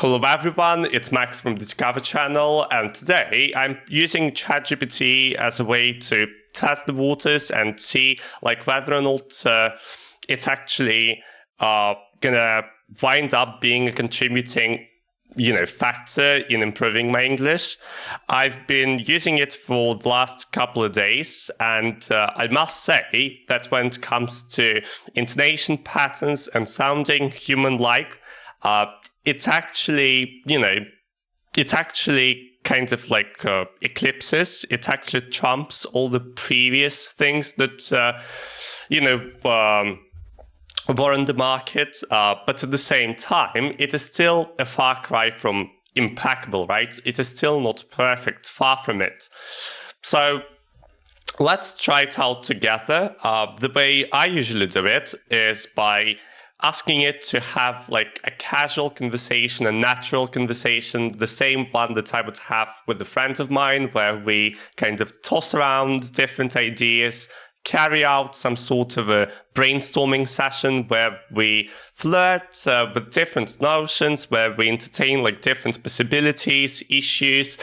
Hello everyone, it's Max from the Discover channel, and today I'm using Chat GPT as a way to test the waters and see whether or not it's actually gonna wind up being a contributing factor in improving my English. I've been using it for the last couple of days, and I must say that when it comes to intonation patterns and sounding human-like, it's actually, it's actually kind of eclipses. It actually trumps all the previous things that, were on the market. But at the same time, it is still a far cry from impeccable, right? It is still not perfect, far from it. So let's try it out together. The way I usually do it is by asking it to have a casual conversation, a natural conversation, the same one that I would have with a friend of mine, where we kind of toss around different ideas, carry out some sort of a brainstorming session where we flirt with different notions, where we entertain different possibilities, issues,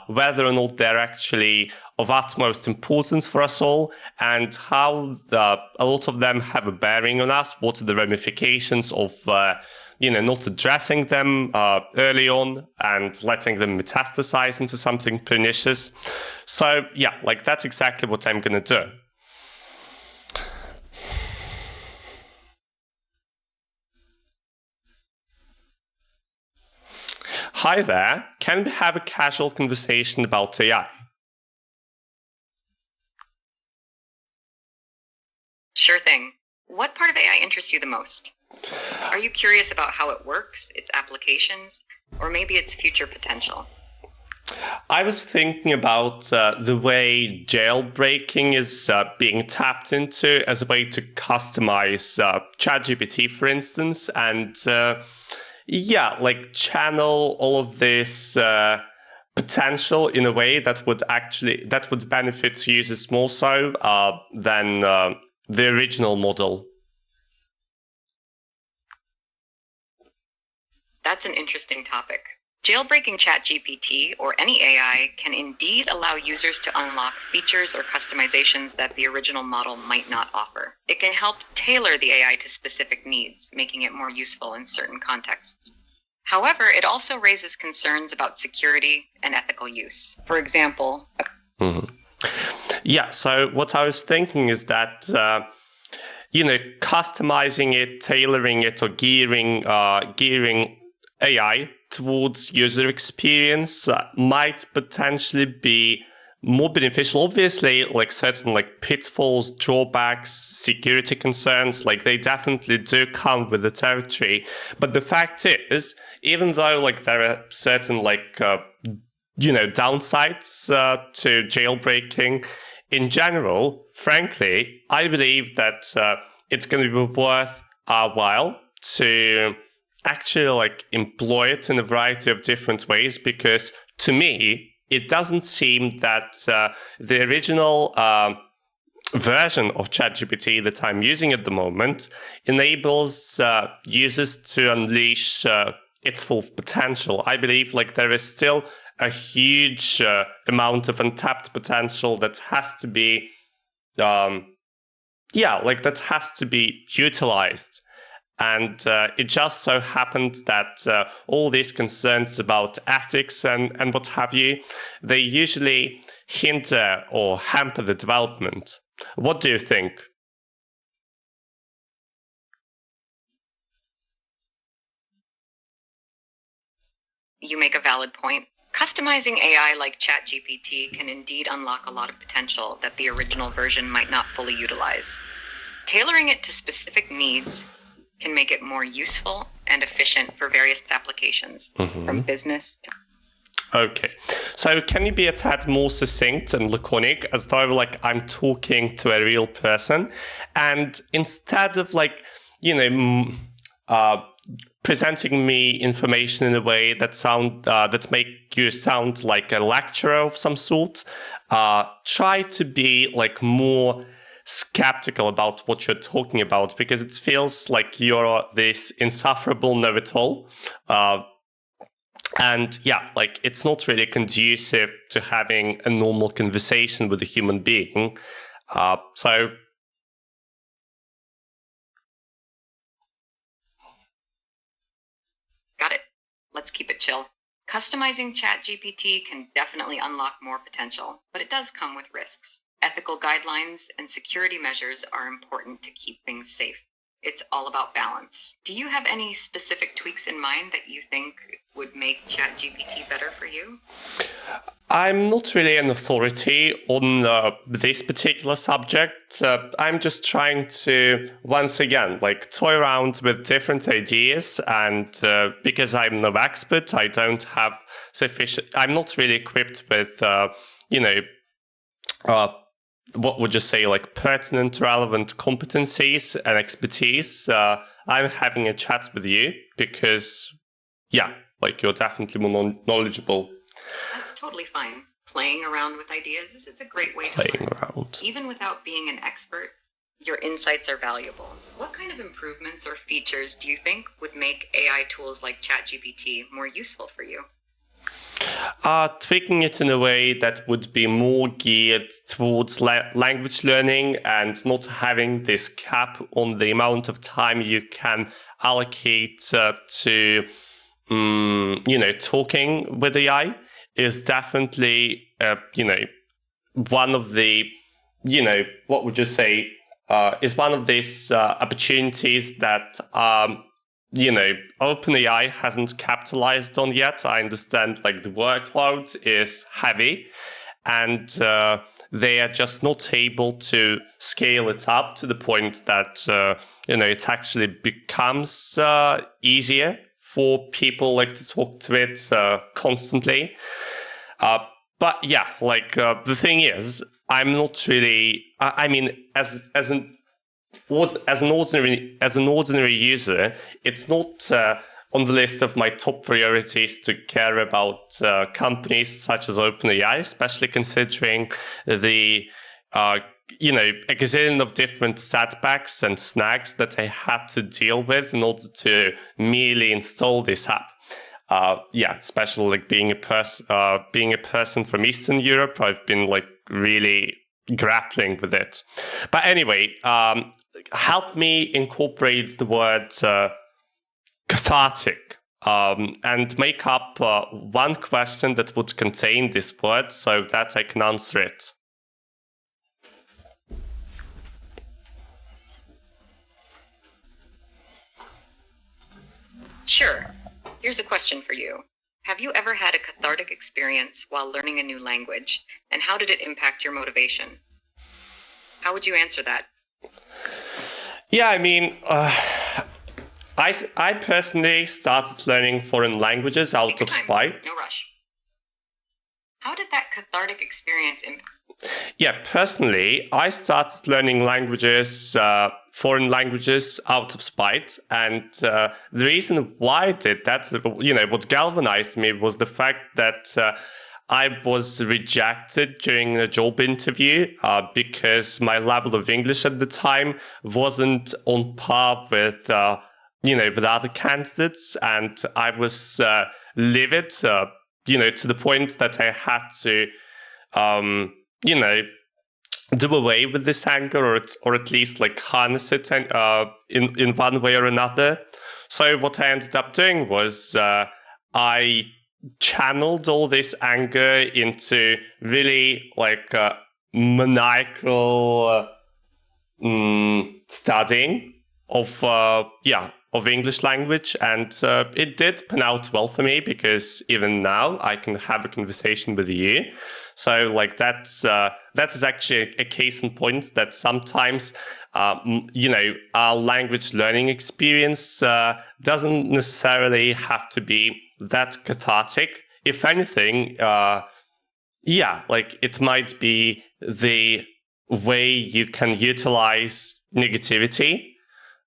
whether or not they're actually of utmost importance for us all, and how a lot of them have a bearing on us. What are the ramifications of not addressing them early on and letting them metastasize into something pernicious? So yeah, that's exactly what I'm gonna do. Hi there, can we have a casual conversation about AI? Sure thing. What part of AI interests you the most? Are you curious about how it works, its applications, or maybe its future potential? I was thinking about the way jailbreaking is being tapped into as a way to customize ChatGPT, for instance, and channel all of this potential in a way that would benefit users more so than the original model. That's an interesting topic. Jailbreaking Chat GPT or any AI can indeed allow users to unlock features or customizations that the original model might not offer. It can help tailor the AI to specific needs, making it more useful in certain contexts. However, it also raises concerns about security and ethical use. For example, Yeah, so what I was thinking is that, customizing it, tailoring it, or gearing AI towards user experience might potentially be more beneficial. Obviously, certain pitfalls, drawbacks, security concerns, they definitely do come with the territory. But the fact is, even though there are certain downsides to jailbreaking, in general, frankly, I believe that it's going to be worth our while to actually employ it in a variety of different ways, because to me, it doesn't seem that the original version of ChatGPT that I'm using at the moment enables users to unleash its full potential. I believe there is still a huge amount of untapped potential that has to be, that has to be utilized. And it just so happened that all these concerns about ethics and what have you, they usually hinder or hamper the development. What do you think? You make a valid point. Customizing AI like ChatGPT can indeed unlock a lot of potential that the original version might not fully utilize. Tailoring it to specific needs can make it more useful and efficient for various applications, from business to... Okay, so can you be a tad more succinct and laconic, as though I'm talking to a real person, and instead of presenting me information in a way that make you sound like a lecturer of some sort, try to be more skeptical about what you're talking about, because it feels like you're this insufferable know-it-all And yeah, like it's not really conducive to having a normal conversation with a human being. So got it. Let's keep it chill. Customizing Chat GPT can definitely unlock more potential, but it does come with risks. Ethical guidelines and security measures are important to keep things safe. It's all about balance. Do you have any specific tweaks in mind that you think would make Chat GPT better for you? I'm not really an authority on this particular subject. I'm just trying to, once again, like toy around with different ideas. And because I'm no expert, I don't have sufficient, I'm not really equipped with, what would you say, like pertinent, relevant competencies and expertise. I'm having a chat with you because, yeah, like you're definitely more knowledgeable. That's totally fine. Playing around with ideas is a great way to Playing learn. around. Even without being an expert, your insights are valuable. What kind of improvements or features do you think would make AI tools like ChatGPT more useful for you? Tweaking it in a way that would be more geared towards language learning and not having this cap on the amount of time you can allocate to, talking with AI is definitely, one of the, what would you say, is one of these opportunities that OpenAI hasn't capitalized on yet. I understand like the workload is heavy and they are just not able to scale it up to the point that, it actually becomes easier for people like to talk to it constantly. But yeah, like the thing is, I'm not really, I mean, as an ordinary user, it's not on the list of my top priorities to care about companies such as OpenAI, especially considering the a gazillion of different setbacks and snags that I had to deal with in order to merely install this app. Especially like being a person from Eastern Europe, I've been like really grappling with it. But anyway, help me incorporate the word cathartic and make up one question that would contain this word so that I can answer it. Sure. Here's a question for you. Have you ever had a cathartic experience while learning a new language, and how did it impact your motivation? How would you answer that? Yeah, I mean, I personally started learning foreign languages out of spite. No rush. How did that cathartic experience impact? Yeah, personally, I started learning foreign languages out of spite. And the reason why I did that, what galvanized me was the fact that I was rejected during a job interview because my level of English at the time wasn't on par with, with other candidates. And I was livid, to the point that I had to, do away with this anger or at least like harness it in one way or another. So what I ended up doing was I channeled all this anger into really like maniacal studying of English language, and it did pan out well for me because even now I can have a conversation with you. So like that is actually a case in point that sometimes our language learning experience doesn't necessarily have to be that cathartic. If anything, like it might be the way you can utilize negativity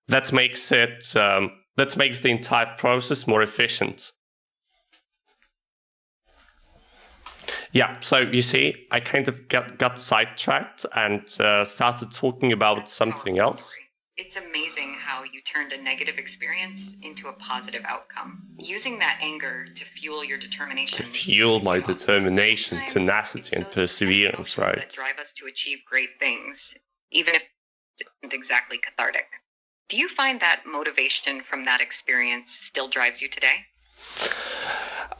that makes the entire process more efficient. Yeah, so you see, I kind of got sidetracked and started talking about something else. It's amazing how you turned a negative experience into a positive outcome. Using that anger to fuel your determination. To fuel my determination, tenacity, and perseverance, right? That drive us to achieve great things, even if it isn't exactly cathartic. Do you find that motivation from that experience still drives you today?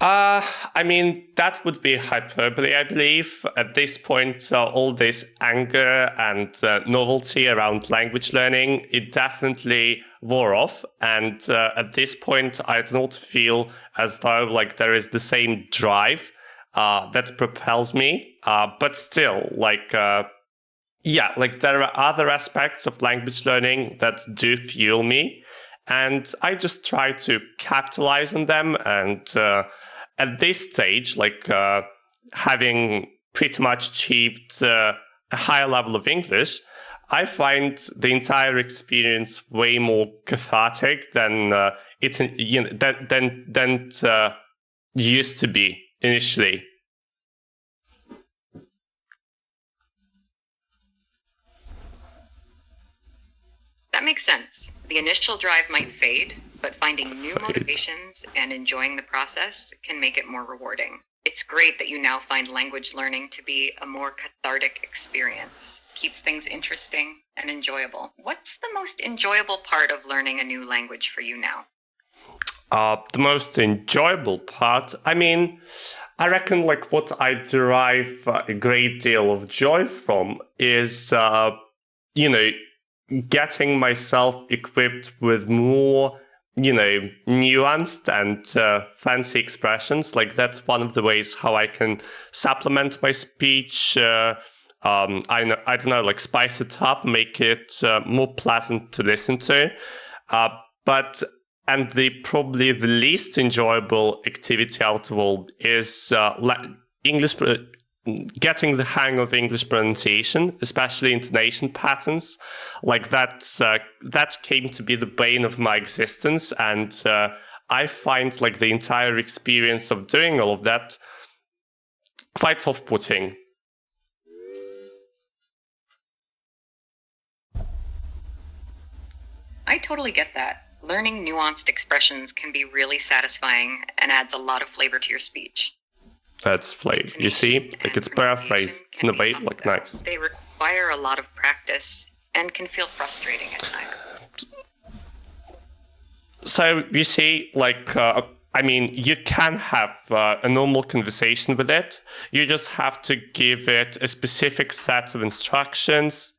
I mean, that would be hyperbole, I believe. At this point, all this anger and novelty around language learning, it definitely wore off. And at this point, I do not feel as though like there is the same drive that propels me. But still, like, yeah, like there are other aspects of language learning that do fuel me. And I just try to capitalize on them. And at this stage, like having pretty much achieved a higher level of English, I find the entire experience way more cathartic than it's than used to be initially. That makes sense. The initial drive might fade, but finding new motivations and enjoying the process can make it more rewarding. It's great that you now find language learning to be a more cathartic experience. Keeps things interesting and enjoyable. What's the most enjoyable part of learning a new language for you now? The most enjoyable part, I mean, I reckon like what I derive a great deal of joy from is, getting myself equipped with more, nuanced and fancy expressions. Like that's one of the ways how I can supplement my speech. I don't know, like spice it up, make it more pleasant to listen to. But probably the least enjoyable activity out of all is English. Getting the hang of English pronunciation, especially intonation patterns, like that came to be the bane of my existence, and I find like the entire experience of doing all of that quite off-putting. I totally get that. Learning nuanced expressions can be really satisfying and adds a lot of flavor to your speech. That's flavor. You see, like it's paraphrased in a way like nice. They require a lot of practice and can feel frustrating at times. So you see, like, I mean, you can have a normal conversation with it. You just have to give it a specific set of instructions.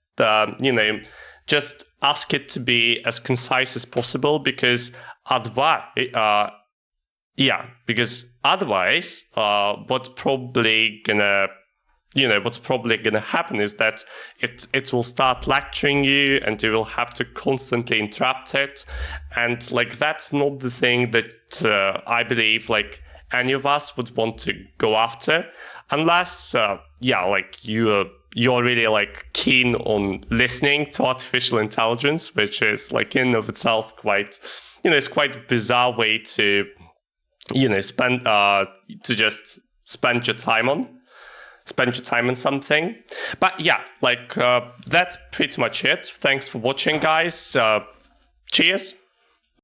Just ask it to be as concise as possible, because otherwise, what's probably gonna happen is that it will start lecturing you, and you will have to constantly interrupt it, and like that's not the thing that I believe like any of us would want to go after, unless you're really like keen on listening to artificial intelligence, which is like in of itself quite, it's quite a bizarre way to spend your time on something. But yeah, like that's pretty much it. Thanks for watching, guys. Cheers.